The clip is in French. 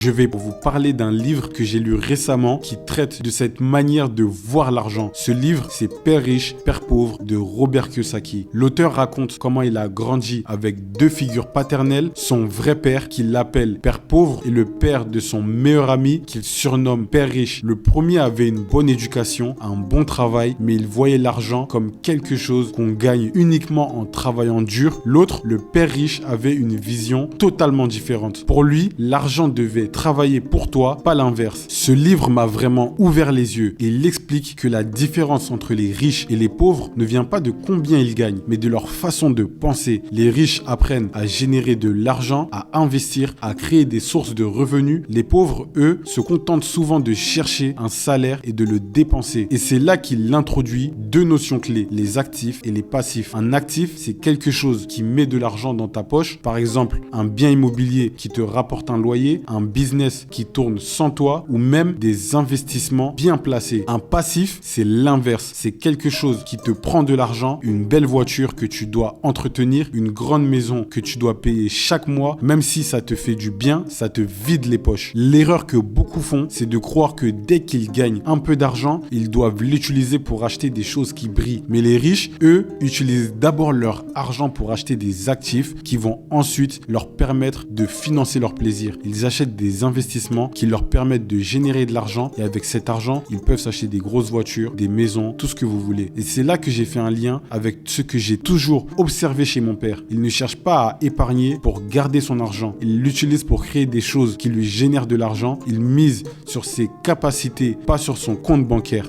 Je vais vous parler d'un livre que j'ai lu récemment qui traite de cette manière de voir l'argent. Ce livre, c'est Père riche, Père pauvre de Robert Kiyosaki. L'auteur raconte comment il a grandi avec deux figures paternelles, son vrai père qu'il appelle Père pauvre et le père de son meilleur ami qu'il surnomme Père riche. Le premier avait une bonne éducation, un bon travail, mais il voyait l'argent comme quelque chose qu'on gagne uniquement en travaillant dur. L'autre, le Père riche, avait une vision totalement différente. Pour lui, l'argent devait travailler pour toi, pas l'inverse. Ce livre m'a vraiment ouvert les yeux et il explique que la différence entre les riches et les pauvres ne vient pas de combien ils gagnent, mais de leur façon de penser. Les riches apprennent à générer de l'argent, à investir, à créer des sources de revenus. Les pauvres, eux, se contentent souvent de chercher un salaire et de le dépenser. Et c'est là qu'il introduit deux notions clés, les actifs et les passifs. Un actif, c'est quelque chose qui met de l'argent dans ta poche. Par exemple, un bien immobilier qui te rapporte un loyer, un business qui tourne sans toi ou même des investissements bien placés. Un passif, c'est l'inverse. C'est quelque chose qui te prend de l'argent, une belle voiture que tu dois entretenir, une grande maison que tu dois payer chaque mois. Même si ça te fait du bien, ça te vide les poches. L'erreur que beaucoup font, c'est de croire que dès qu'ils gagnent un peu d'argent, ils doivent l'utiliser pour acheter des choses qui brillent. Mais les riches, eux, utilisent d'abord leur argent pour acheter des actifs qui vont ensuite leur permettre de financer leur plaisir. Ils achètent des investissements qui leur permettent de générer de l'argent et avec cet argent, ils peuvent s'acheter des grosses voitures, des maisons, tout ce que vous voulez. Et c'est là que j'ai fait un lien avec ce que j'ai toujours observé chez mon père. Il ne cherche pas à épargner pour garder son argent. Il l'utilise pour créer des choses qui lui génèrent de l'argent. Il mise sur ses capacités, pas sur son compte bancaire.